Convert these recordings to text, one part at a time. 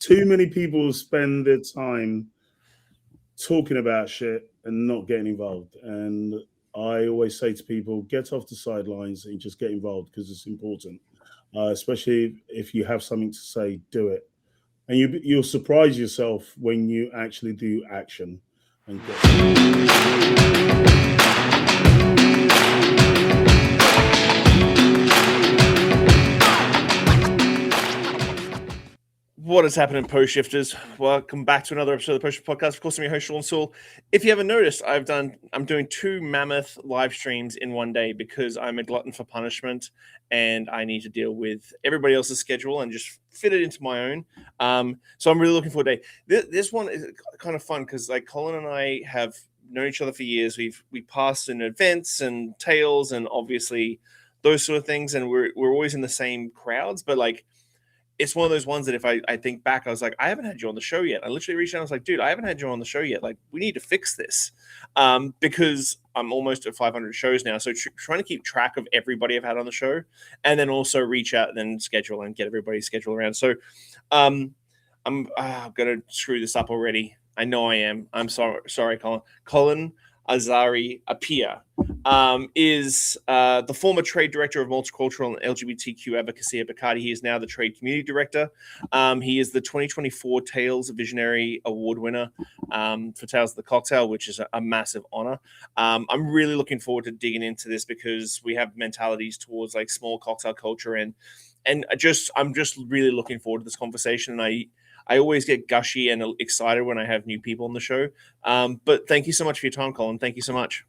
too many people spend their time talking about shit and not getting involved. And I always say to people, get off the sidelines and just get involved because it's important. Especially if you have something to say, do it. And you'll surprise yourself when you actually do action and get. What is happening, Post Shifters? Welcome back to another episode of the Post Shift Podcast. Of course, I'm your host, Shawn Soole. If you haven't noticed, I'm doing 2 mammoth live streams in one day because I'm a glutton for punishment and I need to deal with everybody else's schedule and just fit it into my own. So I'm really looking forward to it. This one is kind of fun because like Colin and I have known each other for years. We passed in events and tales and obviously those sort of things, and we're always in the same crowds, but like it's one of those ones that if I think back, I was like, I haven't had you on the show yet. I literally reached out and I was like, dude, I haven't had you on the show yet. Like, we need to fix this because I'm almost at 500 shows now. So trying to keep track of everybody I've had on the show and then also reach out and then schedule and get everybody's schedule around. So I'm going to screw this up already. I know I am. I'm sorry, Colin. Colin Asare-Apiah is the former trade director of multicultural and LGBTQ advocacy at Bacardi. He is now the trade community director. He is the 2024 Tales Visionary Award winner for Tales of the Cocktail, which is a massive honor. I'm really looking forward to digging into this because we have mentalities towards like small cocktail culture and I'm just really looking forward to this conversation. And I always get gushy and excited when I have new people on the show. But thank you so much for your time, Colin. Thank you so much.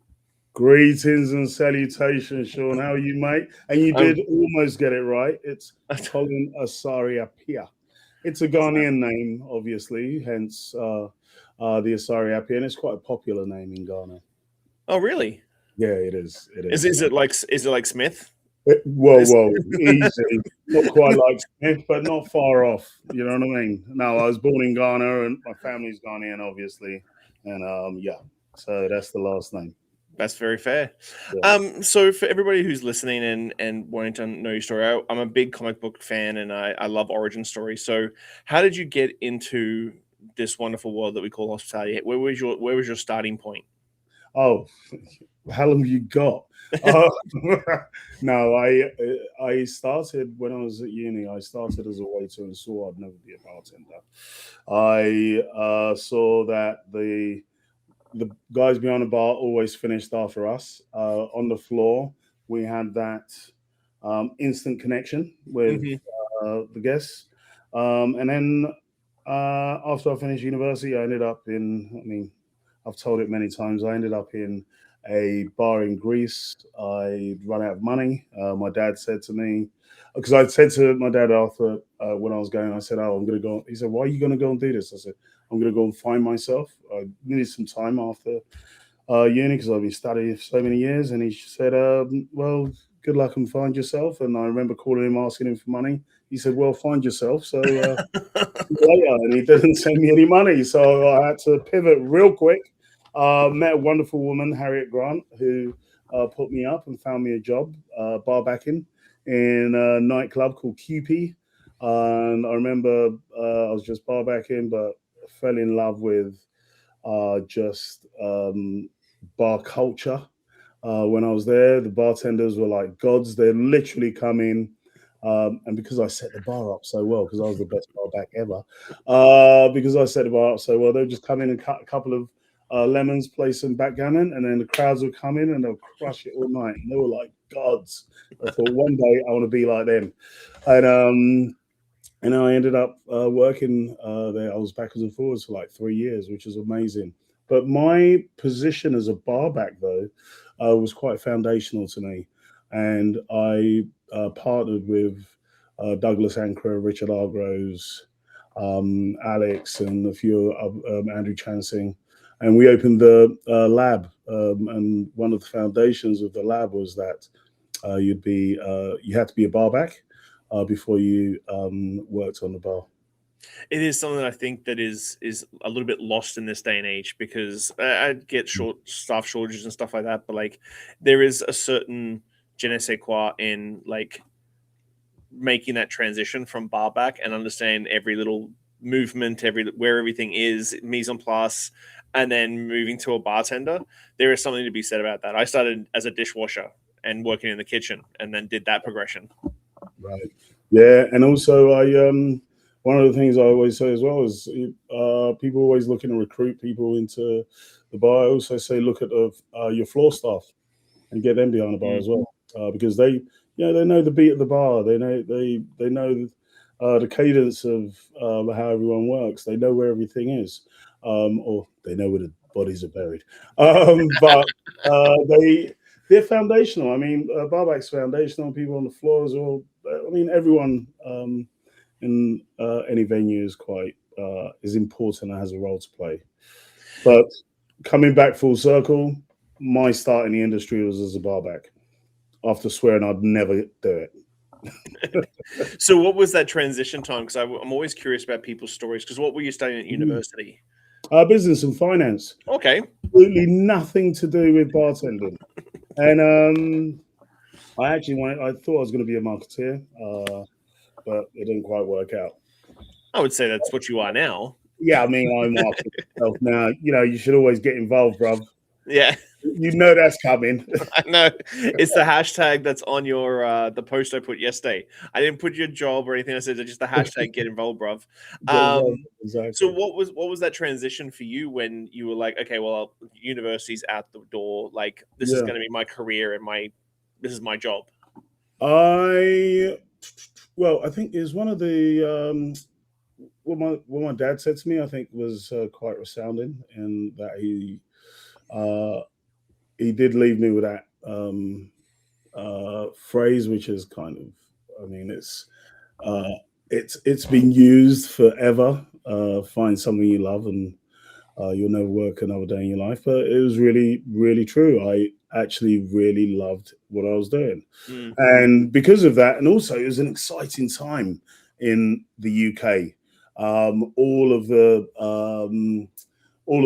Greetings and salutations, Shawn. How are you, mate? And you did almost get it right. It's Colin Asare-Apiah. It's a Ghanaian name, obviously, hence the Asare-Apiah, and it's quite a popular name in Ghana. Oh, really? Yeah, it is. It is. Is it like Smith? Whoa, easy. Not quite like Smith, but not far off. You know what I mean? No, I was born in Ghana, and my family's Ghanaian, obviously, and yeah. So that's the last name. That's very fair. Yeah. So for everybody who's listening and wanting to know your story, I'm a big comic book fan and I love origin stories. So how did you get into this wonderful world that we call hospitality? Where was your starting point? Oh, how long have you got? No, I started when I was at uni. I started as a waiter and saw I'd never be a bartender. I saw that the guys behind the bar always finished after us. On the floor, we had that instant connection with the guests. And then after I finished university, I ended up I've told it many times, I ended up in a bar in Greece. I run out of money. My dad said to me, because I said to my dad after when I was going, I said, "Oh, I'm going to go." He said, "Why are you going to go and do this?" I said, "I'm going to go and find myself." I needed some time after uni because I've been studying for so many years. And he said, "Well, good luck and find yourself." And I remember calling him, asking him for money. He said, "Well, find yourself." So later, and he didn't send me any money, so I had to pivot real quick. Met a wonderful woman, Harriet Grant, who put me up and found me a job bar backing in a nightclub called QP. And I remember I was just bar backing, but fell in love with just bar culture. When I was there, the bartenders were like gods. They'd literally come in. And because I set the bar up so well, because I was the best bar back ever, because I set the bar up so well, they'd just come in and cut a couple of lemons, play some backgammon, and then the crowds would come in and they'll crush it all night. And they were like gods. I thought one day I want to be like them. And I ended up working there. I was backwards and forwards for like 3 years, which is amazing. But my position as a barback, though, was quite foundational to me. And I partnered with Douglas Ankara, Richard Argroves, Alex, and a few Andrew Chansing. And we opened the lab. And one of the foundations of the lab was that you had to be a barback before you worked on the bar. It is something that I think that is a little bit lost in this day and age because I get staff shortages and stuff like that, but like there is a certain je ne sais quoi in like making that transition from bar back and understand every little movement, where everything is, mise en place, and then moving to a bartender, there is something to be said about that. I started as a dishwasher and working in the kitchen, and then did that progression. Right. Yeah, and also one of the things I always say as well is people always looking to recruit people into the bar. I also say look at your floor staff and get them behind the bar as well, because they know the beat of the bar. They know the cadence of how everyone works. They know where everything is, or they know where the bodies are buried. But they're foundational. I mean, barback's foundational. People on the floor as well. I mean, everyone in any venue is important and has a role to play. But coming back full circle, my start in the industry was as a barback. After swearing I'd never do it. So, what was that transition time? Because I'm always curious about people's stories. Because what were you studying at university? Business and finance. Okay. Absolutely nothing to do with bartending. And I thought I was going to be a marketeer, but it didn't quite work out. I would say that's what you are now. Yeah, I mean, I'm marketing myself now. You should always get involved, bruv. Yeah. You know that's coming. I know. It's the hashtag that's on your the post I put yesterday. I didn't put your job or anything. I said just the hashtag get involved, bruv. Exactly. So what was that transition for you when you were like, okay, well, university's out the door. Like this is going to be my career and this is my job. I think is one of the what my dad said to me. I think was quite resounding, in that he did leave me with that phrase, which is kind of, I mean, it's been used forever. Find something you love, and you'll never work another day in your life. But it was really, really true. I actually really loved what I was doing, and because of that, and also it was an exciting time in the UK. All of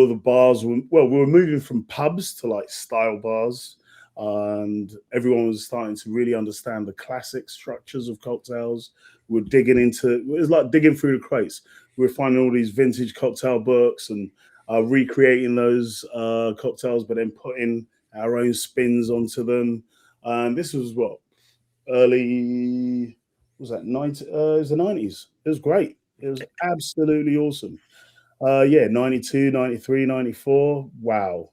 the bars we were moving from pubs to like style bars, and everyone was starting to really understand the classic structures of cocktails. We're digging into it was like digging through the crates. We're finding all these vintage cocktail books and recreating those cocktails, but then putting our own spins onto them. And this was early, what was that, 90, it was the 90s. It was great. It was absolutely awesome. 92, 93, 94. Wow.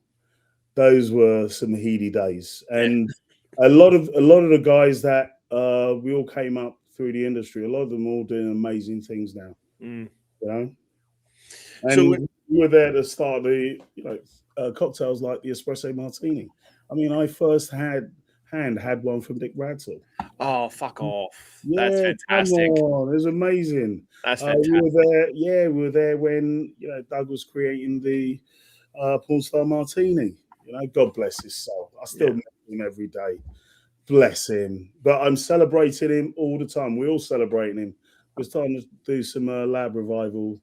Those were some heady days. And a lot of the guys that we all came up through the industry, a lot of them all doing amazing things now. You know? And so we were there to start the cocktails like the espresso martini. I mean, I first had one from Dick Bradshaw. Oh, fuck off. Yeah, that's fantastic. Come on. It was amazing. That's fantastic. We were there when Doug was creating the Porn Star Martini. God bless his soul. I still meet him every day. Bless him. But I'm celebrating him all the time. We're all celebrating him. It's time to do some lab revival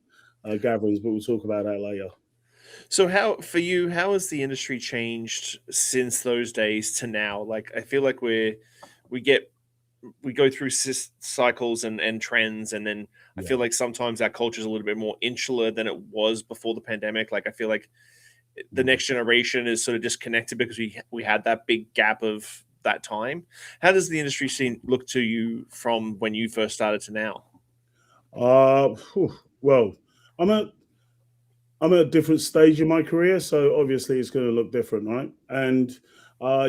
gatherings, but we'll talk about that later. So how has the industry changed since those days to now? Like, I feel like we go through cycles and trends, and then I feel like sometimes our culture is a little bit more insular than it was before the pandemic. Like, I feel like the next generation is sort of disconnected because we had that big gap of that time. How does the industry look to you from when you first started to now? Well, I'm at a different stage in my career, so obviously it's going to look different, right? And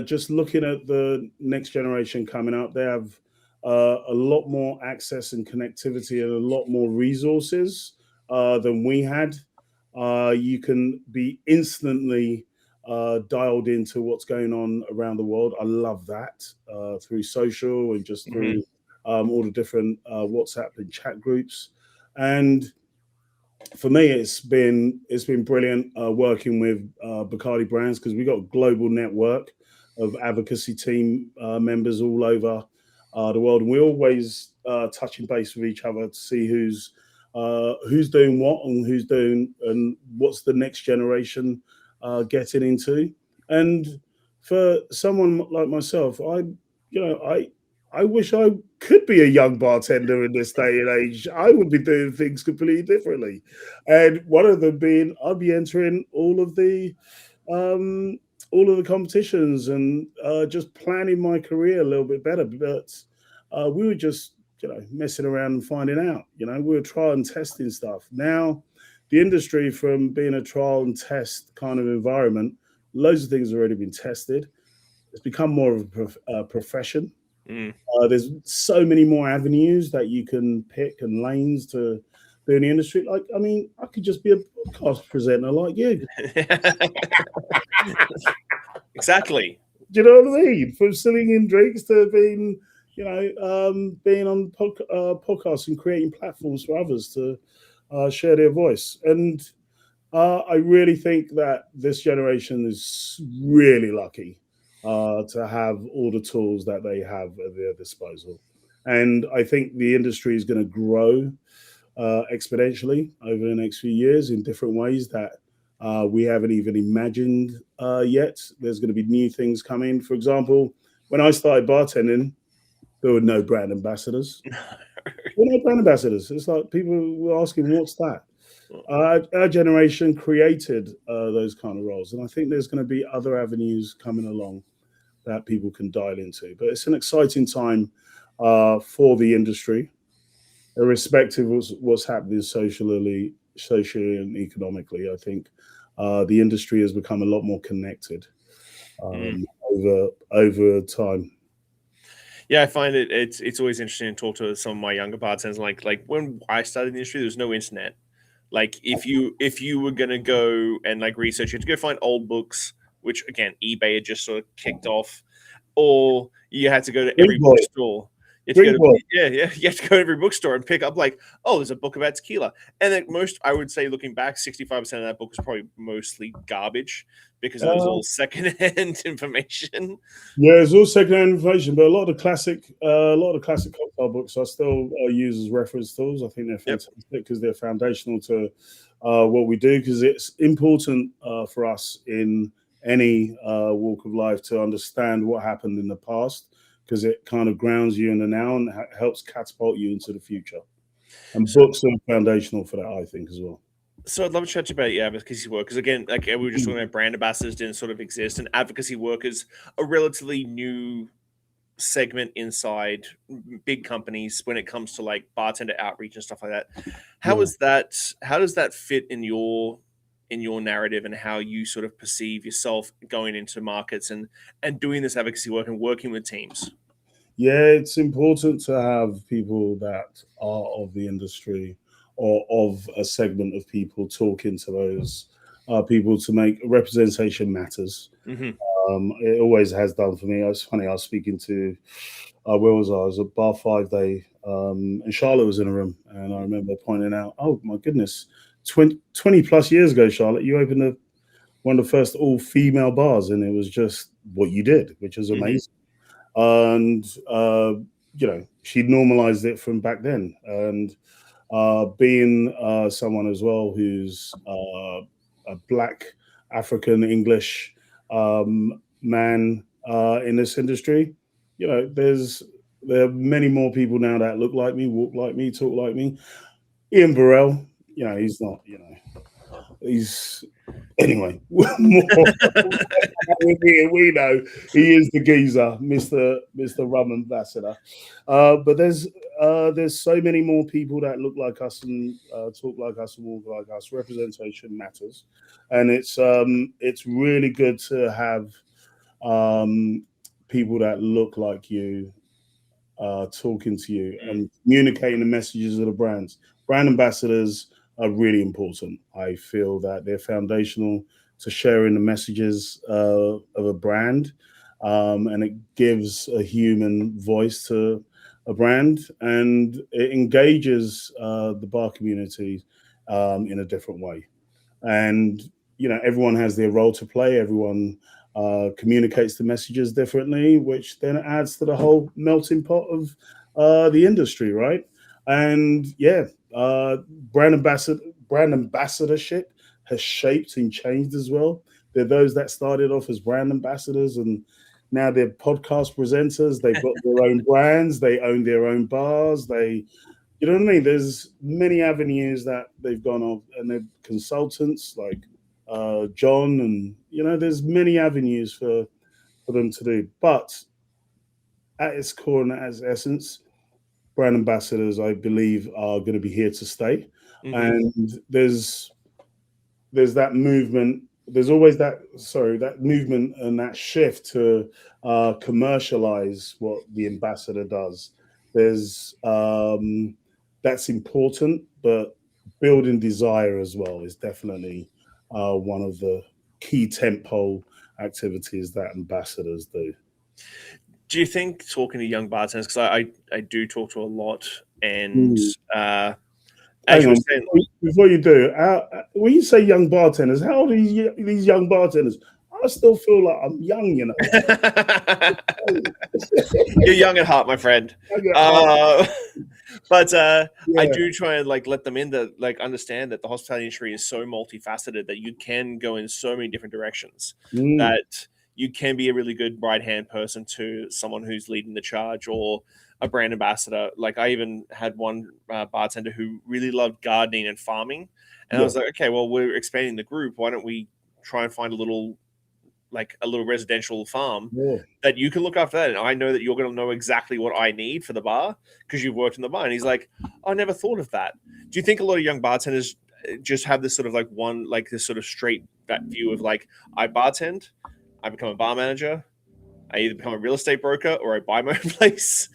just looking at the next generation coming up, they have a lot more access and connectivity and a lot more resources than we had. You can be instantly dialed into what's going on around the world. I love that through social and just through all the different WhatsApp and chat groups. And for me, it's been brilliant working with Bacardi Brands, because we got a global network of advocacy team members all over the world, and we're always touching base with each other to see who's doing what and what's the next generation getting into. And for someone like myself, I wish I could be a young bartender in this day and age. I would be doing things completely differently. And one of them being I'd be entering um, all of the competitions and just planning my career a little bit better. But we were just, messing around and finding out. We were trial and testing stuff. Now, the industry from being a trial and test kind of environment, loads of things have already been tested. It's become more of a profession. Mm. There's so many more avenues that you can pick and lanes to do in the industry. Like, I mean, I could just be a podcast presenter like you. Exactly. Do you know what I mean? From selling in drinks to being, being on podcasts and creating platforms for others to share their voice. And I really think that this generation is really lucky to have all the tools that they have at their disposal. And I think the industry is going to grow exponentially over the next few years in different ways that we haven't even imagined yet. There's going to be new things coming. For example, when I started bartending, there were no brand ambassadors. There were no brand ambassadors. It's like people were asking, what's that? Our generation created those kind of roles. And I think there's going to be other avenues coming along that people can dial into. But it's an exciting time for the industry, irrespective of what's happening socially and economically. I think the industry has become a lot more connected over time. Yeah, I find it's always interesting to talk to some of my younger bartenders. Like when I started in the industry, there was no internet. Like if you were gonna go and like research, you had to go find old books, which again eBay had just sort of kicked off, or you had to go to every bookstore. You had to go to, you have to go to every bookstore and pick up like, oh, there's a book about tequila. And then I would say, looking back, 65% of that book was probably mostly garbage because it was all secondhand information. Yeah, it's all secondhand information, but a lot of classic cocktail books I still use as reference tools. I think they're fantastic because they're foundational to what we do. Because it's important for us in any walk of life to understand what happened in the past, because it kind of grounds you in the now and helps catapult you into the future. And books are foundational for that, I think, as well. So I'd love to chat to you about your advocacy work, because again, like we were just talking about, brand ambassadors didn't sort of exist, and advocacy work is a relatively new segment inside big companies when it comes to like bartender outreach and stuff like that. How does that fit in your narrative and how you sort of perceive yourself going into markets and doing this advocacy work and working with teams? Yeah, it's important to have people that are of the industry or of a segment of people talking to those people to make representation matters. Mm-hmm. It always has done for me. It's funny, I was speaking to, where was I? I was at Bar 5 Day, and Charlotte was in a room. And I remember pointing out, oh my goodness, 20 plus years ago, Charlotte, you opened one of the first all female bars, and it was just what you did, which was amazing. And she normalized it from back then. And being someone as well who's a black African English man in this industry, there are many more people now that look like me, walk like me, talk like me. Ian Burrell, he's not, he's anyway. We know he is the geezer, Mr. Rum Ambassador. But there's so many more people that look like us and talk like us and walk like us. Representation matters, and it's really good to have people that look like you talking to you and communicating the messages of the brands. Brand ambassadors are really important. I feel that they're foundational to sharing the messages of a brand, and it gives a human voice to a brand, and it engages the bar community in a different way. And everyone has their role to play. Everyone communicates the messages differently, which then adds to the whole melting pot of the industry, right? And brand ambassadorship has shaped and changed as well. There are those that started off as brand ambassadors and now they're podcast presenters. They've got their own brands. They own their own bars. You know what I mean? There's many avenues that they've gone off, and they're consultants like John, and there's many avenues for them to do. But at its core and at its essence, brand ambassadors, I believe, are going to be here to stay. Mhm. And there's that movement. There's always that movement and that shift to commercialize what the ambassador does. There's that's important, but building desire as well is definitely one of the key tentpole activities that ambassadors do. Do you think, talking to young bartenders, because I do talk to a lot, and as Hang you were on, saying, before you do, when you say young bartenders, how old are these young bartenders? I still feel like I'm young, you know. you're young at heart, my friend. But I do try and let them in that understand that the hospitality industry is so multifaceted that you can go in so many different directions. That you can be a really good right hand person to someone who's leading the charge, or a brand ambassador. I even had one bartender who really loved gardening and farming, and I was like, okay, well, we're expanding the group. Why don't we try and find a little residential farm that you can look after that? And I know that you're going to know exactly what I need for the bar because you've worked in the bar. And he's like, I never thought of that. Do you think a lot of young bartenders just have this sort of this sort of straight that view of I bartend, I become a bar manager, I either become a real estate broker or I buy my own place?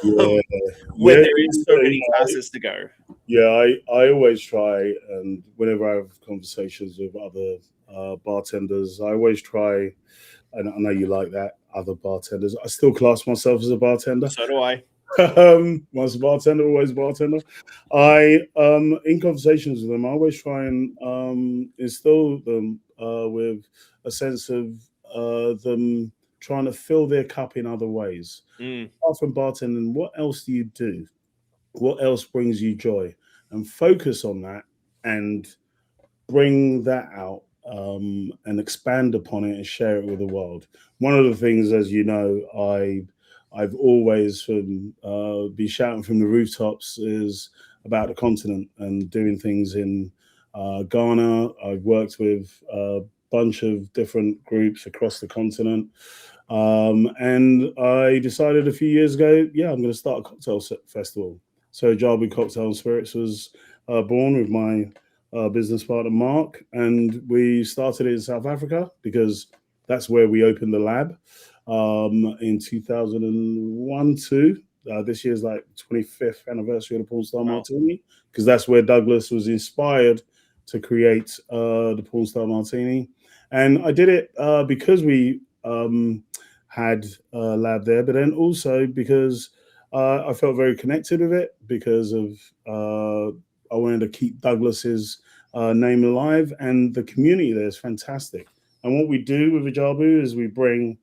When there is so many facets to go. Yeah, I always try, and whenever I have conversations with other bartenders, I always try, and I know you like that, other bartenders. I still class myself as a bartender. So do I. Once a bartender, always a bartender. I in conversations with them, I always try and instill them with a sense of them trying to fill their cup in other ways. Apart from bartending, what else do you do? What else brings you joy? And focus on that and bring that out, and expand upon it and share it with the world. One of the things, as you know, I've always be shouting from the rooftops is about the continent and doing things in Ghana. I've worked with a bunch of different groups across the continent. And I decided a few years ago, I'm going to start a cocktail festival. So Jabu Cocktail and Spirits was born with my business partner, Mark. And we started it in South Africa because that's where we opened the lab in 2001-2. This year's 25th anniversary of the Porn Star Martini, because that's where Douglas was inspired to create the Porn Star Martini. And I did it because we had a lab there, but then also because I felt very connected with it, because of I wanted to keep Douglas's name alive, and the community there is fantastic. And what we do with Ajabu is we bring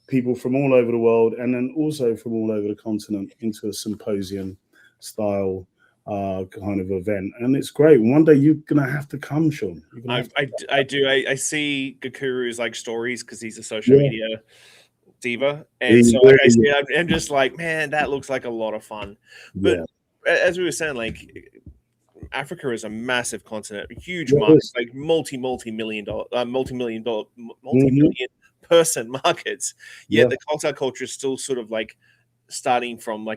people from all over the world, and then also from all over the continent, into a symposium style kind of event, and it's great. One day you're gonna have to come, Shawn. I do. I see Gakuru's stories because he's a social media diva, and so I see it, I'm just like, man, that looks like a lot of fun. But as we were saying, Africa is a massive continent, huge markets, multi-million person markets. Yet the cocktail culture is still sort of starting from a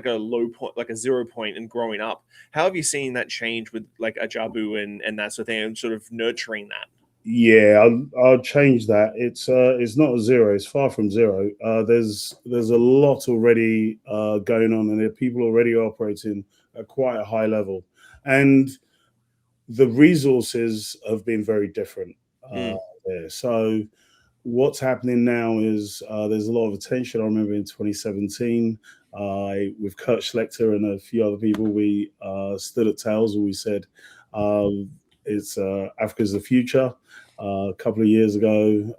low point, a 0 point, and growing up. How have you seen that change with Ajabu and that sort of thing, and sort of nurturing that? Yeah, I'll change that. It's not a zero. It's far from zero. There's a lot already going on, and there are people already operating at quite a high level, and the resources have been very different there. So what's happening now is there's a lot of attention. I remember in 2017, with Kurt Schlechter and a few other people, we stood at Tails and we said, it's Africa's the future. A couple of years ago,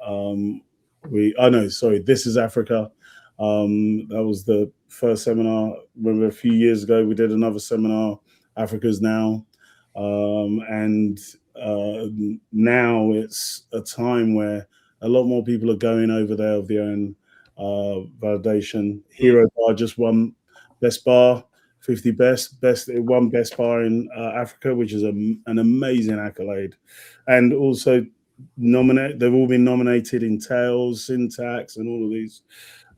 This is Africa. That was the first seminar. Remember, a few years ago, we did another seminar, Africa's Now. And now it's a time where A lot more people are going over there of their own validation. Hero Bar just won Best Bar, 50 it won Best Bar in Africa, which is an amazing accolade. And also they've all been nominated in Tails, Syntax, and all of these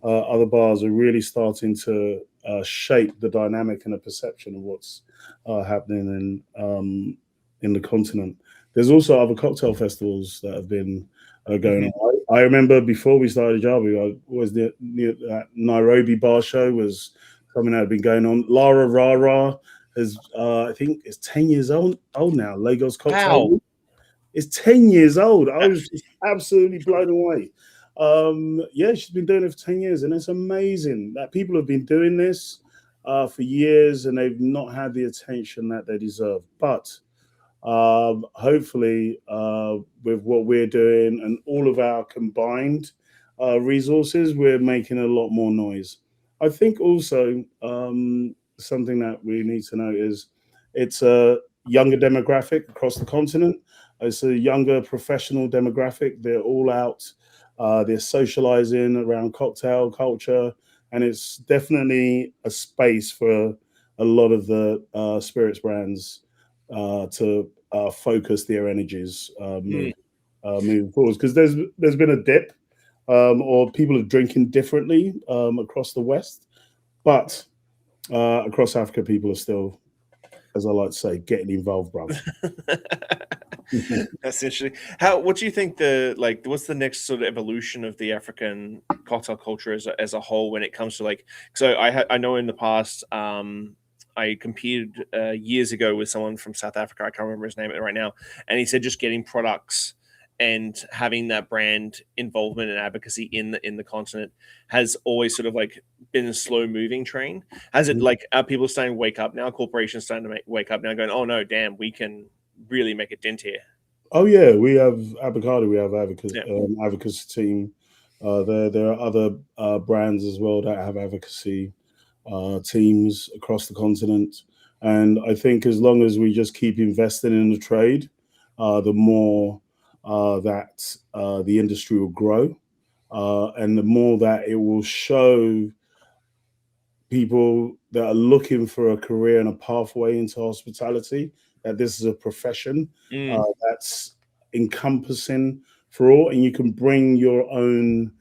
other bars are really starting to shape the dynamic and the perception of what's happening in the continent. There's also other cocktail festivals that have been going on. I remember before we started Jabu, I was near that Nairobi bar show was something that had been going on. Lara Rara is, I think, it's 10 years old now. Lagos Cocktail. Wow. It's 10 years old. I was just absolutely blown away. Yeah, she's been doing it for 10 years, and it's amazing that people have been doing this for years, and they've not had the attention that they deserve. But hopefully, with what we're doing and all of our combined resources, we're making a lot more noise. I think also something that we need to know is it's a younger demographic across the continent. It's a younger professional demographic. They're all out. They're socializing around cocktail culture, and it's definitely a space for a lot of the spirits brands to focus their energies moving forward. Because there's been a dip, or people are drinking differently across the West, but across Africa, people are still, as I like to say, getting involved, brother. That's interesting. What do you think what's the next sort of evolution of the African cocktail culture as a whole when it comes to so I know in the past I competed years ago with someone from South Africa. I can't remember his name right now, and he said just getting products and having that brand involvement and advocacy in the continent has always sort of been a slow moving train. Has it are people starting to wake up now? Corporations starting to wake up now, going, oh no, damn, we can really make a dent here. Oh yeah, we have Abacado, we have advocacy team. There are other brands as well that have advocacy teams across the continent, and I think as long as we just keep investing in the trade, the more that the industry will grow, and the more that it will show people that are looking for a career and a pathway into hospitality that this is a profession that's encompassing for all, and you can bring your own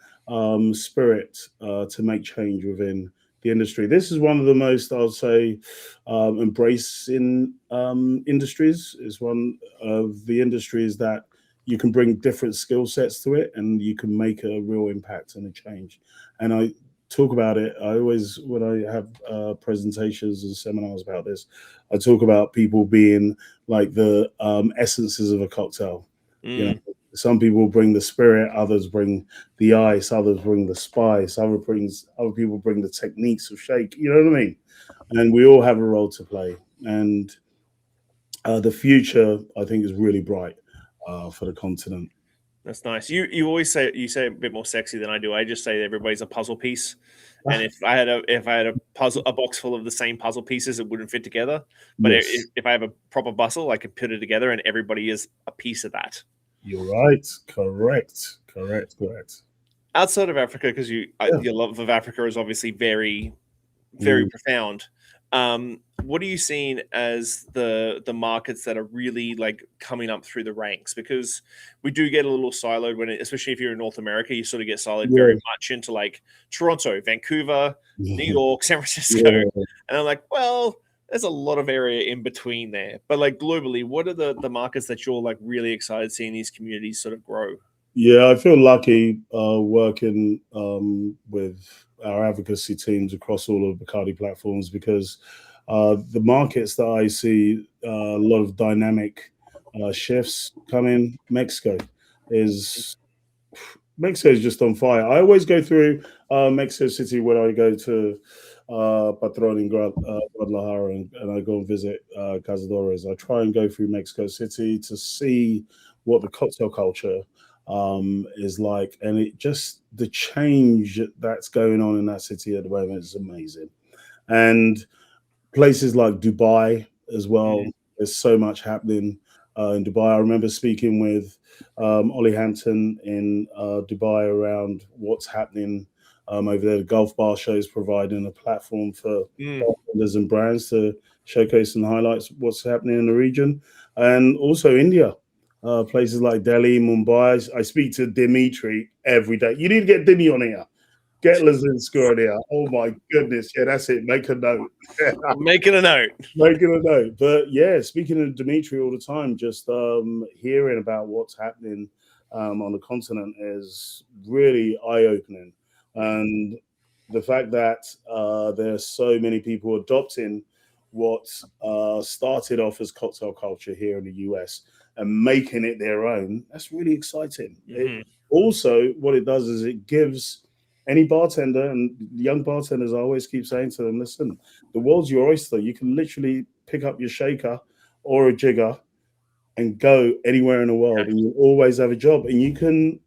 spirit to make change within the industry. This is one of the most, I would say, embracing industries. It's one of the industries that you can bring different skill sets to it, and you can make a real impact and a change. And I talk about it. I always, when I have presentations and seminars about this, I talk about people being like the essences of a cocktail. You know, some people bring the spirit, others bring the ice, others bring the spice, other people bring the techniques of shake. You know what I mean? And we all have a role to play. And the future, I think, is really bright for the continent. That's nice. You always say a bit more sexy than I do. I just say everybody's a puzzle piece, and if I had a box full of the same puzzle pieces, it wouldn't fit together. But Yes. if I have a proper puzzle, I can put it together, and everybody is a piece of that. You're right. Correct. Outside of Africa, because your love of Africa is obviously very, very profound. What are you seeing as the markets that are really coming up through the ranks? Because we do get a little siloed especially if you're in North America, you sort of get siloed very much into Toronto, Vancouver, New York, San Francisco. And I'm like, well, there's a lot of area in between there. But globally, what are the markets that you're really excited seeing these communities sort of grow? Yeah, I feel lucky working with our advocacy teams across all of the Bacardi platforms, because the markets that I see a lot of dynamic shifts coming. Mexico is just on fire. I always go through Mexico City when I go to Patron in Guadalajara, and I go and visit Cazadores. I try and go through Mexico City to see what the cocktail culture is like, and the change that's going on in that city at the moment is amazing. And places like Dubai as well, there's so much happening in Dubai. I remember speaking with Ollie Hampton in Dubai around what's happening over there. The Golf Bar Show is providing a platform for bartenders and brands to showcase and highlight what's happening in the region, and also India. Places like Delhi, Mumbai. I speak to Dimitri every day. You need to get Dimi on here. Get Lazinska on here. Oh my goodness. Yeah, that's it. Make a note. Making a note. Making a note. But yeah, speaking of Dimitri all the time, just hearing about what's happening on the continent is really eye-opening. And the fact that there's so many people adopting what started off as cocktail culture here in the US and making it their own, that's really exciting. Also, what it does is it gives any bartender, and young bartenders, I always keep saying to them, listen, the world's your oyster. You can literally pick up your shaker or a jigger and go anywhere in the world, and you always have a job, and you can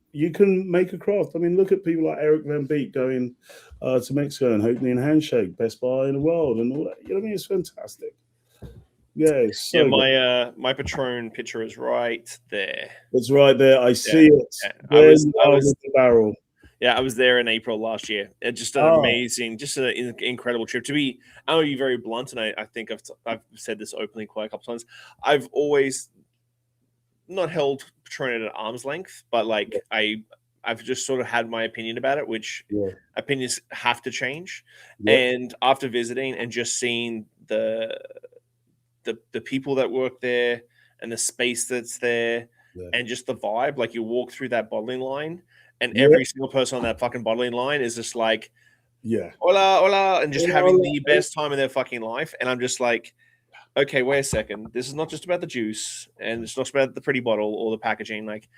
make a craft. I mean, look at people like Eric Van Beek going to Mexico and opening Handshake, best bar in the world, and all that. You know what I mean? It's fantastic. Yeah, it's so my Patron picture is right there. It's right there. I see it. I was the barrel. Yeah, I was there in April last year. It's just an amazing, just an incredible trip. I'm going to be very blunt, and I think I've said this openly quite a couple times. I've always not held Patron at arm's length, but like I've just sort of had my opinion about it, which opinions have to change. And after visiting and just seeing the people that work there and the space that's there and just the vibe, like you walk through that bottling line and every single person on that fucking bottling line is just like, hola, hola, and just having the best time of their fucking life. And I'm just like, okay, wait a second. This is not just about the juice, and it's not about the pretty bottle or the packaging. Like,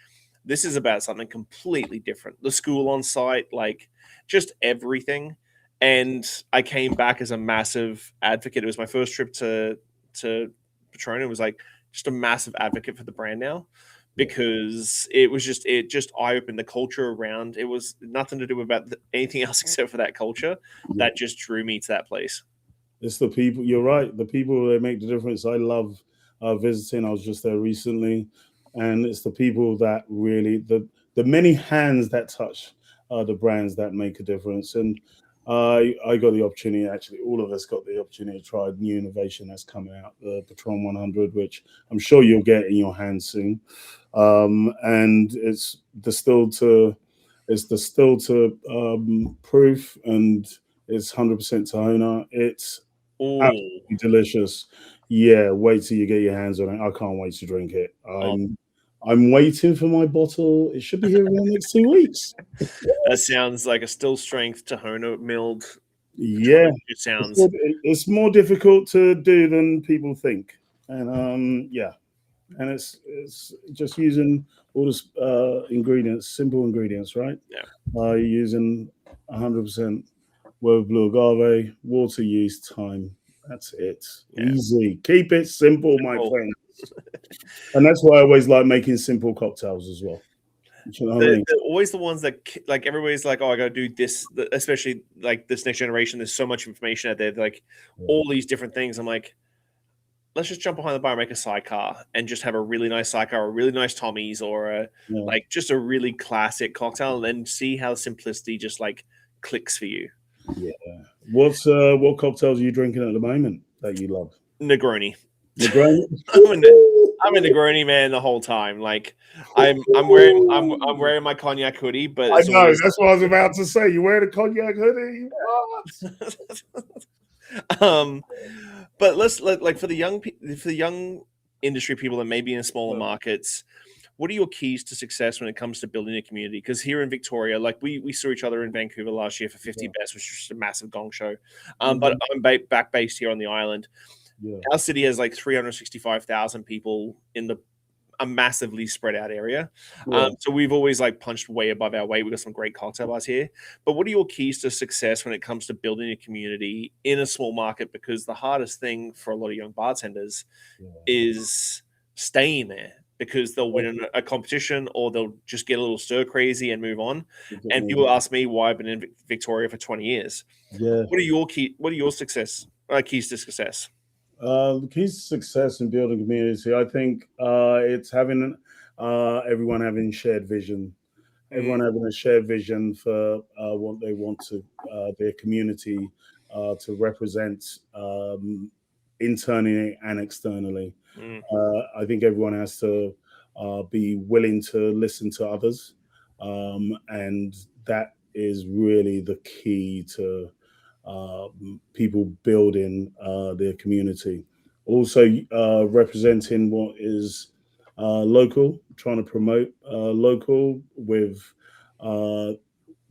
this is about something completely different. The school on site, like, just everything. And I came back as a massive advocate. It was my first trip to Patron. It was like just a massive advocate for the brand now, because it just eye-opened the culture around. It was nothing to do about anything else except for that culture that just drew me to that place. It's the people. You're right. The people, they make the difference. I love visiting. I was just there recently, and it's the people that really the many hands that touch the brands that make a difference. And I got the opportunity. Actually, all of us got the opportunity to try new innovation that's coming out, the Patron 100, which I'm sure you'll get in your hands soon. And it's distilled to proof, and it's 100% Tahona. It's absolutely delicious. Yeah, wait till you get your hands on it. I can't wait to drink it. I'm waiting for my bottle. It should be here in the next 2 weeks. That sounds like a still strength Tahona milled. Yeah, it sounds. It's more difficult to do than people think, and and it's just using all the ingredients, simple ingredients, right? Yeah. Using 100% Woad Blue Agave, water, yeast, thyme. That's it. Yeah. Easy. Keep it simple, my friends. And that's why I always like making simple cocktails as well. You know they're always the ones that, like, everybody's like, oh, I got to do this, especially like this next generation. There's so much information out there, like all these different things. I'm like, let's just jump behind the bar and make a sidecar and just have a really nice sidecar, or a really nice Tommy's, or like just a really classic cocktail, and then see how simplicity just like clicks for you. Yeah. What cocktails are you drinking at the moment that you love? Negroni. Negroni. I'm a Negroni man the whole time. Like I'm wearing my cognac hoodie, but I know that's what I was about to say. You wear the cognac hoodie. But like for the young industry people that may be in smaller markets, what are your keys to success when it comes to building a community? Because here in Victoria, like we saw each other in Vancouver last year for 50 Best, which was just a massive gong show. But I'm back based here on the island. Our city has like 365,000 people in a massively spread out area. So we've always like punched way above our weight. We've got some great cocktail bars here. But what are your keys to success when it comes to building a community in a small market? Because the hardest thing for a lot of young bartenders is staying there, because they'll win a competition or they'll just get a little stir crazy and move on. And people ask me why I've been in Victoria for 20 years. What are your keys to success? The keys to success in building community, I think, it's having everyone having shared vision, Mm, everyone having a shared vision for what they want to their community to represent internally and externally. mm, I think everyone has to be willing to listen to others, and that is really the key to people building their community. Also, representing what is local, trying to promote local uh,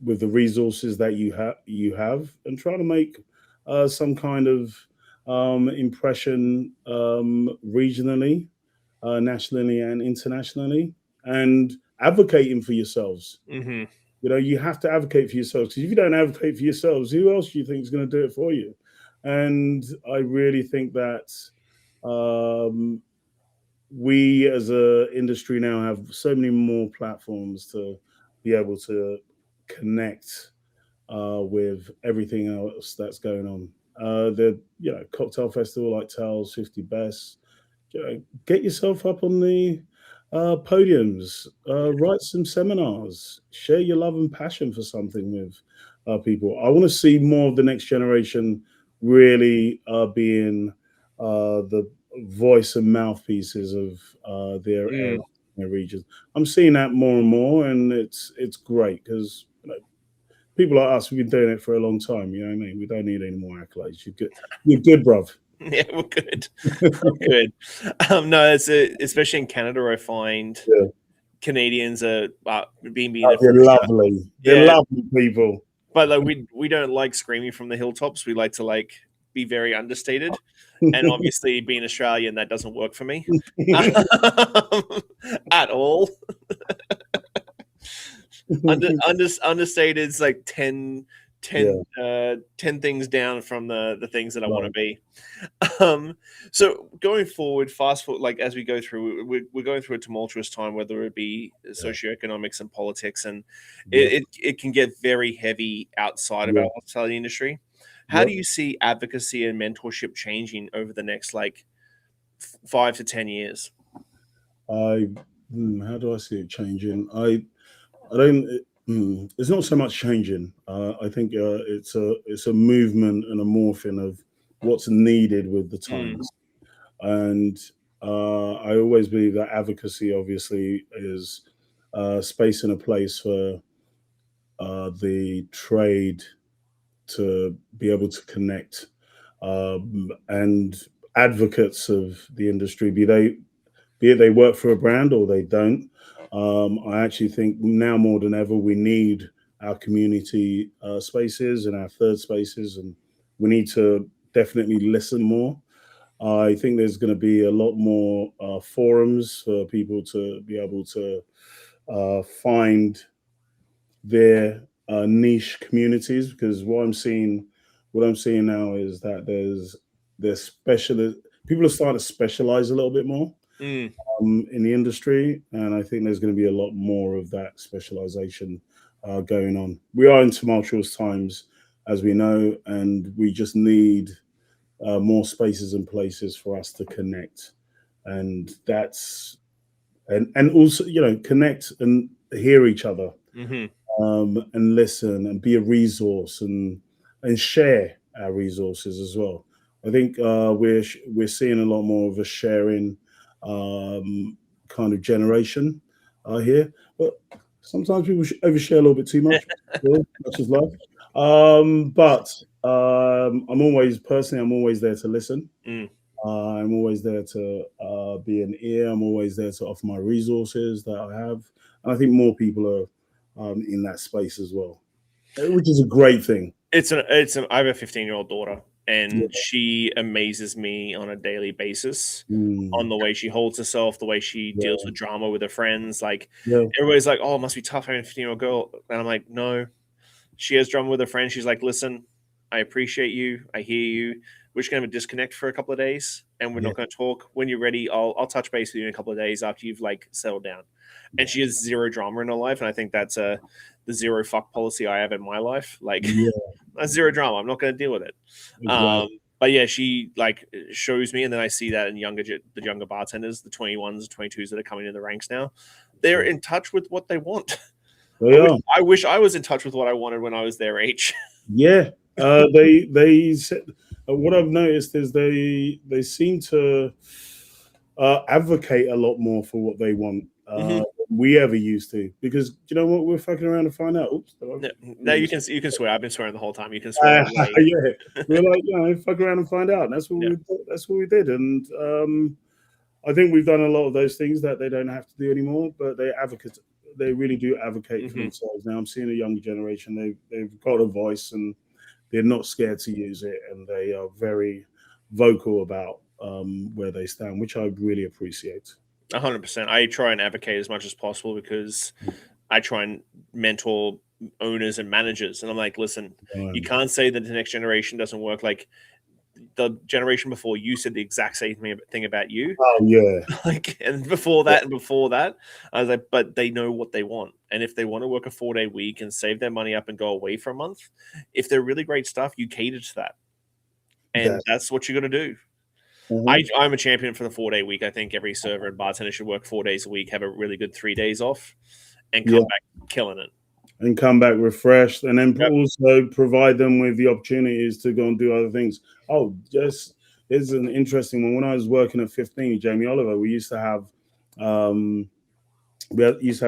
with the resources that you have, and trying to make some kind of impression regionally, nationally, and internationally, and advocating for yourselves. hmm You have to advocate for yourselves, because if you don't advocate for yourselves, who else do you think is going to do it for you? And I really think that um, we as a industry now have so many more platforms to be able to connect with everything else that's going on. The cocktail festival like Tales 50 Best. Get yourself up on the podiums, write some seminars, share your love and passion for something with people. I want to see more of the next generation really being the voice and mouthpieces of their area, mm. their regions. I'm seeing that more and more, and it's great, because people like us, we've been doing it for a long time. You know what I mean? We don't need any more accolades. You're good, bruv. Yeah, we're good. I'm good. No, especially in Canada, I find Yeah. Canadians are being Oh, a they're lovely. They're yeah, lovely people. but like we don't like screaming from the hilltops. We like to like be very understated, and obviously being Australian, that doesn't work for me at all. Understated is like 10, Yeah, 10 things down from the things that I want to right. be. Um, so going forward, fast forward, like as we go through, we're going through a tumultuous time, whether it be Yeah, socioeconomics and politics, and yep, it can get very heavy outside of our yep, hospitality industry. How do yep. you see advocacy and mentorship changing over the next like 5 to 10 years? I how do I see it changing? I don't. It's not so much changing. I think it's a movement and a morphing of what's needed with the Mm, times. And I always believe that advocacy, obviously, is space and a place for the trade to be able to connect, and advocates of the industry, be it they work for a brand or they don't. I actually think now more than ever we need our community spaces and our third spaces, and we need to definitely listen more. I think there's going to be a lot more forums for people to be able to find their niche communities, because what I'm seeing now is that there's special people are starting to specialize a little bit more mm, in the industry, and I think there's going to be a lot more of that specialization going on. We are in tumultuous times, as we know, and we just need more spaces and places for us to connect, and also connect and hear each other, hmm and listen and be a resource, and share our resources as well. I think we're seeing a lot more of a sharing kind of generation here, but sometimes people overshare a little bit too much. Yeah, much is life. But I'm always there to listen. mm. I'm always there to be an ear. I'm always there to offer my resources that I have, and I think more people are in that space as well, which is a great thing. I have a 15-year-old daughter, Yeah. and she amazes me on a daily basis on Mm, the way she holds herself, the way she deals yeah. with drama with her friends. Like Yeah. everybody's like, "Oh, it must be tough having a 15-year-old girl," and I'm like, "No." She has drama with her friends. She's like, "Listen, I appreciate you. I hear you. We're just gonna have a disconnect for a couple of days, and we're Yeah. not gonna talk. When you're ready, I'll touch base with you in a couple of days after you've like settled down." And Yeah. she has zero drama in her life, and I think that's the zero fuck policy I have in my life. Like Yeah. zero drama. I'm not going to deal with it. Exactly. But yeah, she like shows me, and then I see that in the younger bartenders, the 21s, 22s that are coming in the ranks now, they're in touch with what they want. They are. I wish I was in touch with what I wanted when I was their age. Yeah. They said, what I've noticed is they seem to advocate a lot more for what they want than we ever used to, because you know what, we're fucking around to find out. Oops. No, you can swear. I've been swearing the whole time. You can swear. Yeah, we're like, you know, fuck around and find out. And that's what we did. And I think we've done a lot of those things that they don't have to do anymore, but they really do advocate for themselves. Now I'm seeing a younger generation, they've got a voice and they're not scared to use it, and they are very vocal about where they stand, which I really appreciate. 100%. I try and advocate as much as possible because I try and mentor owners and managers, and I'm like, listen, you can't say that the next generation doesn't work. Like the generation before you said the exact same thing about you. Oh yeah. Like, and before that, I was like, but they know what they want, and if they want to work a 4-day week and save their money up and go away for a month, if they're really great stuff, you cater to that, and that's what you got to do. I'm a champion for the 4-day week. I think every server and bartender should work 4 days a week, have a really good 3 days off, and come back killing it. And come back refreshed, and then also provide them with the opportunities to go and do other things. Oh, just it's an interesting one. When I was working at 15, Jamie Oliver, we used to have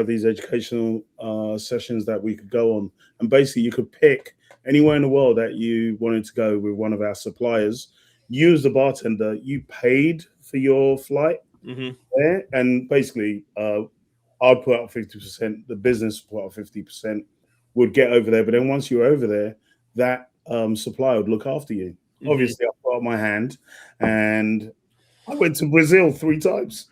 these educational sessions that we could go on, and basically you could pick anywhere in the world that you wanted to go with one of our suppliers. You as the bartender, you paid for your flight there, and basically I'd put up 50%, the business would put up 50%, would get over there. But then once you're over there, that supplier would look after you. Obviously, I put up my hand, and I went to Brazil 3 times.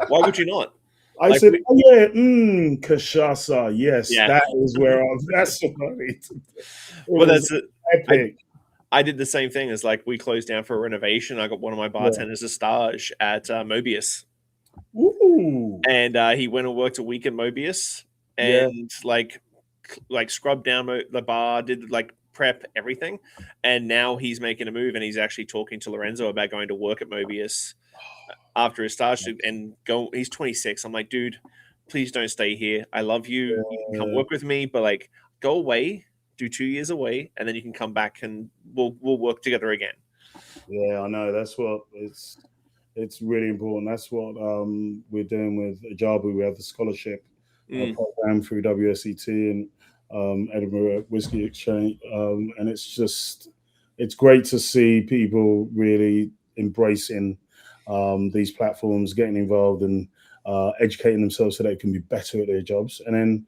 Why would you not? I said, oh, yeah, cachaça. Yes, that is where that's what I need to do. Well, that's epic. I did the same thing. As like we closed down for a renovation. I got one of my bartenders a stage at Mobius. Ooh. And he went and worked a week at Mobius and like scrubbed down the bar, did like prep, everything. And now he's making a move, and he's actually talking to Lorenzo about going to work at Mobius after his stage and go. He's 26. I'm like, dude, please don't stay here. I love you. You can come work with me, but like go away, do 2 years away, and then you can come back and we'll work together again. Yeah, I know. That's what it's really important. That's what we're doing with Ajabu. We have the scholarship program through WSET and Edinburgh Whiskey Exchange, and it's great to see people really embracing these platforms, getting involved and educating themselves so they can be better at their jobs. And then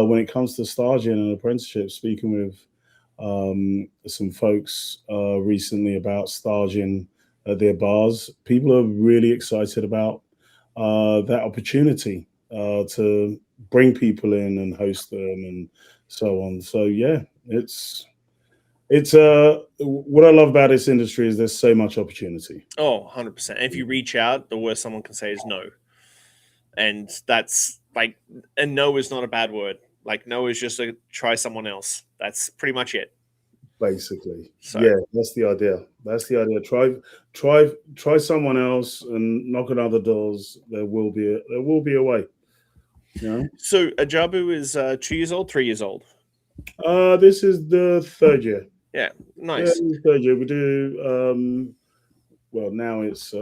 when it comes to staging and apprenticeship, speaking with some folks recently about staging at their bars, people are really excited about that opportunity to bring people in and host them and so on. So yeah, it's what I love about this industry is there's so much opportunity. Oh, 100%. And if you reach out, the worst someone can say is no. And that's like, and no is not a bad word. Like no is just a try someone else. That's pretty much it. Basically. So, yeah, that's the idea. That's the idea. Try someone else and knock on other doors. There will be a way. You know? So Ajabu is 2 years old, 3 years old. This is the 3rd year. Yeah, nice. Yeah, 3rd year. We do well now it's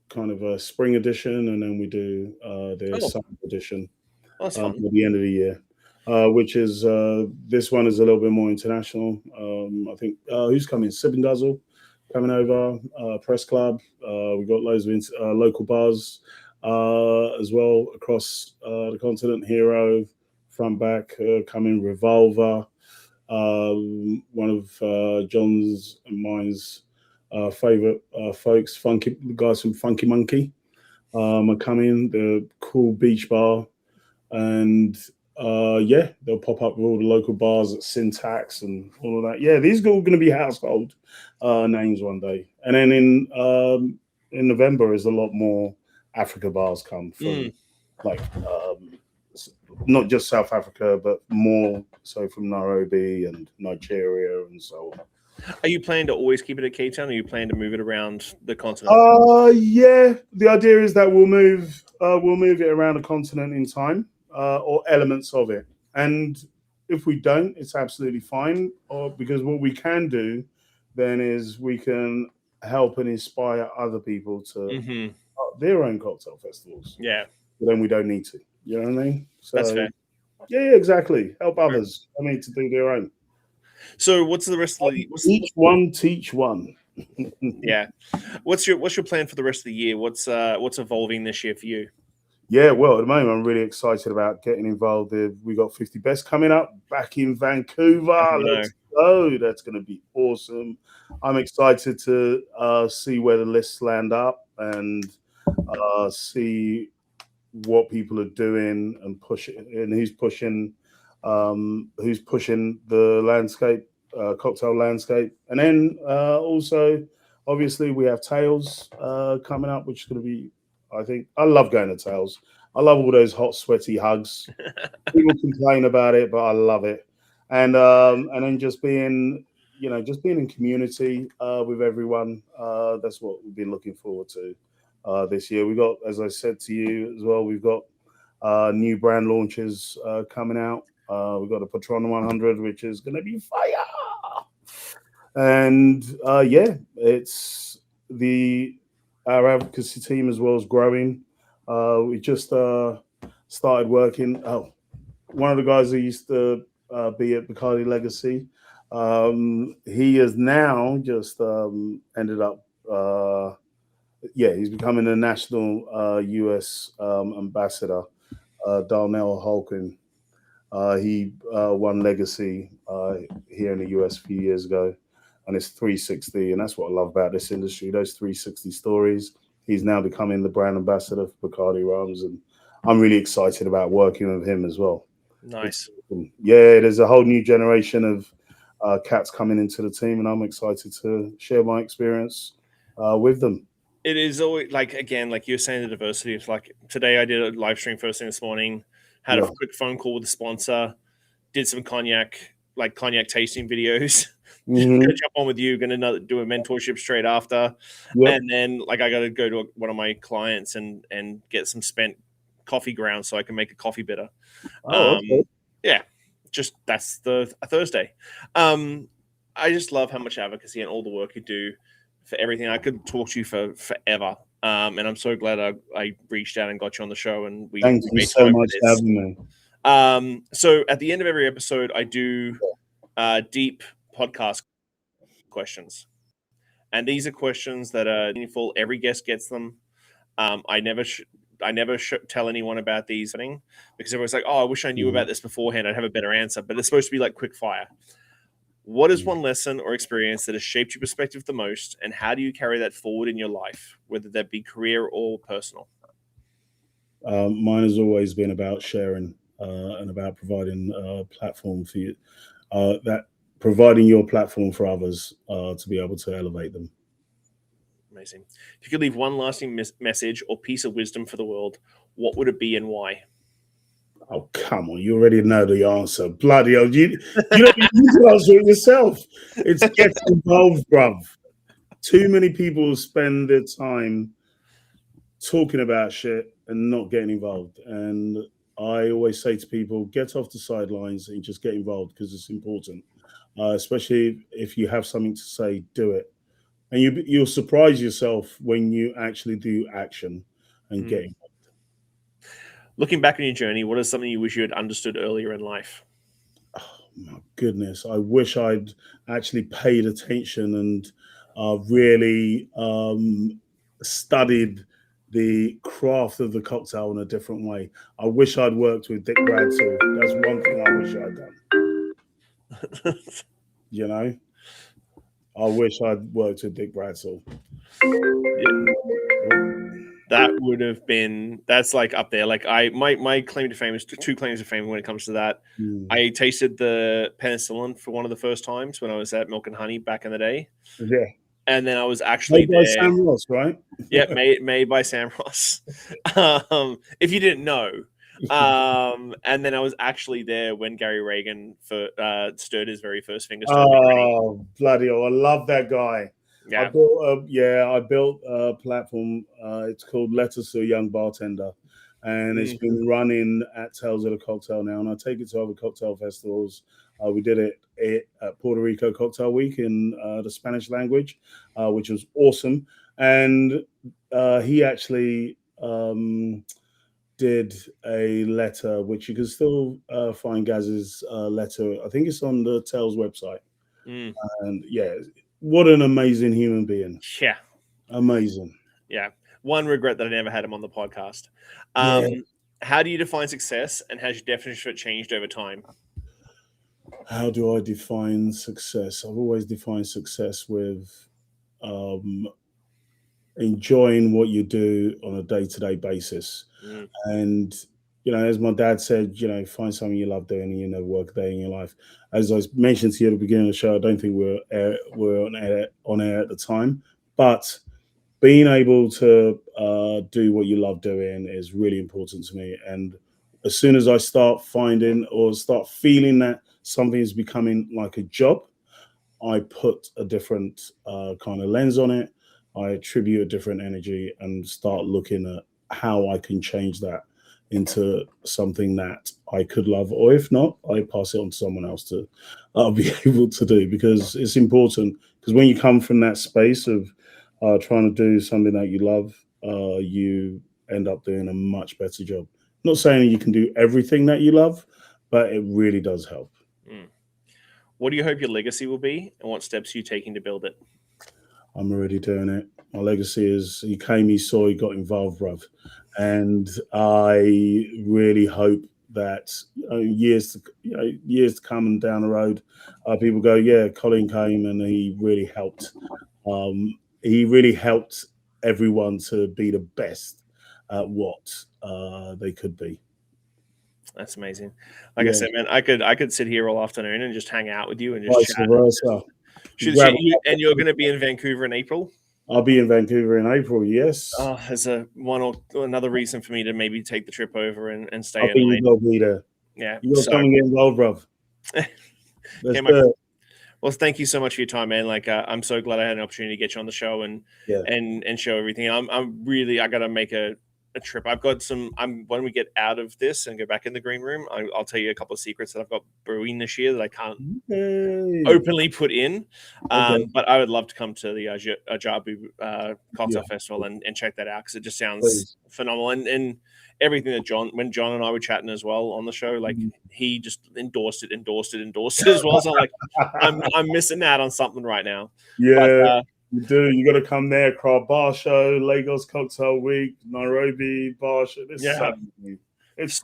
kind of a spring edition, and then we do the summer edition at the end of the year. Which is this one is a little bit more international. I think who's coming? Sip and Guzzle coming over. Press Club. We've got loads of local bars as well across the continent. Hero, Front Back coming. Revolver. One of John's and mine's favorite folks, funky guys from Funky Monkey, are coming. The cool beach bar, and they'll pop up with all the local bars at Syntax and all of that. Yeah, these are all going to be household names one day. And then in November is a lot more Africa bars come from, like not just South Africa, but more so from Nairobi and Nigeria and so on. Are you planning to always keep it at Cape Town, or are you planning to move it around the continent? Yeah. The idea is that we'll move it around the continent in time, or elements of it. And if we don't, it's absolutely fine. Or because what we can do then is we can help and inspire other people to start their own cocktail festivals. Yeah, But then we don't need to. You know what I mean? So that's fair. yeah, exactly. Help others. I mean, to do their own. So what's the rest of the Each one teach one. yeah? What's your plan for the rest of the year? What's evolving this year for you? Yeah, well, at the moment, I'm really excited about getting involved. We got 50 Best coming up back in Vancouver. Let's go. That's going to be awesome. I'm excited to see where the lists land up and see what people are doing and who's pushing the landscape, cocktail landscape. And then also, obviously, we have Tails coming up, which is going to be, I think, I love going to Tails. I love all those hot, sweaty hugs. People complain about it, but I love it. And then just being in community with everyone. That's what we've been looking forward to this year. We got, as I said to you as well, we've got new brand launches coming out. We've got a Patron 100, which is going to be fire. And it's our advocacy team as well is growing. We just started working. Oh, one of the guys who used to be at Bacardi Legacy, he has now just ended up. He's becoming a national U.S. ambassador. Darnell Holkin. He won Legacy here in the US a few years ago, and it's 360, and that's what I love about this industry. Those 360 stories. He's now becoming the brand ambassador for Bacardi Rums, and I'm really excited about working with him as well. Nice. Yeah, there's a whole new generation of cats coming into the team, and I'm excited to share my experience with them. It is always like you're saying, the diversity. It's like today I did a live stream first thing this morning, had a quick phone call with the sponsor, did some cognac tasting videos. Gonna jump on with you, gonna do a mentorship straight after. And then I gotta go to one of my clients and get some spent coffee grounds so I can make a coffee bitter. Okay. Yeah, just that's a Thursday. I just love how much advocacy and all the work you do for everything. I could talk to you for forever. And I'm so glad I reached out and got you on the show. And thank you so much for having me. So at the end of every episode, I do deep podcast questions. And these are questions that are meaningful. Every guest gets them. I never tell anyone about these things because everyone's like, oh, I wish I knew about this beforehand. I'd have a better answer. But it's supposed to be like quick fire. What is one lesson or experience that has shaped your perspective the most, and how do you carry that forward in your life, whether that be career or personal? Mine has always been about sharing and about providing a platform for you, providing your platform for others to be able to elevate them. Amazing. If you could leave one lasting message or piece of wisdom for the world, what would it be and why? Oh, come on. You already know the answer. Bloody hell. You don't need to answer it yourself. It's get involved, bruv. Too many people spend their time talking about shit and not getting involved. And I always say to people, get off the sidelines and just get involved because it's important. Especially if you have something to say, do it. And you'll surprise yourself when you actually do action and get involved. Looking back on your journey, what is something you wish you had understood earlier in life? Oh, my goodness. I wish I'd actually paid attention and really studied the craft of the cocktail in a different way. I wish I'd worked with Dick Bradshaw. That's one thing I wish I'd done. You know? I wish I'd worked with Dick Bradshaw. That would have been, that's like up there. Like my claim to fame is two claims to fame when it comes to that. I tasted the penicillin for one of the first times when I was at Milk and Honey back in the day. Yeah. And then I was actually made by Sam Ross, right? Yeah, made by Sam Ross. If you didn't know, And then I was actually there when Gary Reagan stirred his very first finger. Oh, bloody hell. I love that guy. Yeah. I built a platform. It's called Letters to a Young Bartender. And it's been running at Tales of the Cocktail now. And I take it to other cocktail festivals. We did it at Puerto Rico Cocktail Week in the Spanish language, which was awesome. And he actually did a letter, which you can still find Gaz's letter. I think it's on the Tales website. And yeah, what an amazing human being. Yeah. Amazing. Yeah. One regret that I never had him on the podcast. How do you define success, and has your definition of it changed over time? How do I define success? I've always defined success with enjoying what you do on a day-to-day basis. And, as my dad said, find something you love doing and you never work a day in your life. As I mentioned to you at the beginning of the show, I don't think we're on air at the time, but being able to do what you love doing is really important to me. And as soon as I start finding or start feeling that something is becoming like a job, I put a different kind of lens on it. I attribute a different energy and start looking at how I can change that into something that I could love, or if not, I pass it on to someone else to be able to do, because it's important. Because when you come from that space of trying to do something that you love, you end up doing a much better job. Not saying that you can do everything that you love, but it really does help. What do you hope your legacy will be, and what steps are you taking to build it? I'm already doing it. My legacy is he came, he saw, he got involved, bruv. And I really hope that years to come and down the road, people go, yeah, Colin came and he really helped. He really helped everyone to be the best at what they could be. That's amazing. Like I said, man, I could sit here all afternoon and just hang out with you and just Vice chat. versa. And you're going to be in Vancouver in April? I'll be in Vancouver in April, yes. There's one or another reason for me to maybe take the trip over and stay. I think you got to be there. Yeah. You got to come and get involved, bruv. Well, thank you so much for your time, man. Like, I'm so glad I had an opportunity to get you on the show and show everything. I got to make a trip. I've got when we get out of this and go back in the green room, I'll tell you a couple of secrets that I've got brewing this year that I can't openly put in. But I would love to come to the Ajabu Cocktail Festival and check that out, because it just sounds phenomenal. And everything that when John and I were chatting as well on the show, like he just endorsed it as well. So I'm missing out on something right now. Yeah. But, you do. You got to come there. Accra Bar Show, Lagos Cocktail Week, Nairobi Bar Show. It's so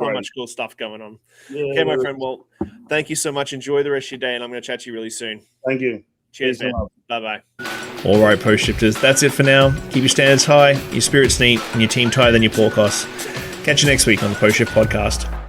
great. Much cool stuff going on. Okay, my friend. Well, thank you so much. Enjoy the rest of your day, and I'm going to chat to you really soon. Thank you. Cheers, man. Bye-bye. All right, Post Shifters. That's it for now. Keep your standards high, your spirits neat, and your team tighter than your porkos. Catch you next week on the Post Shift Podcast.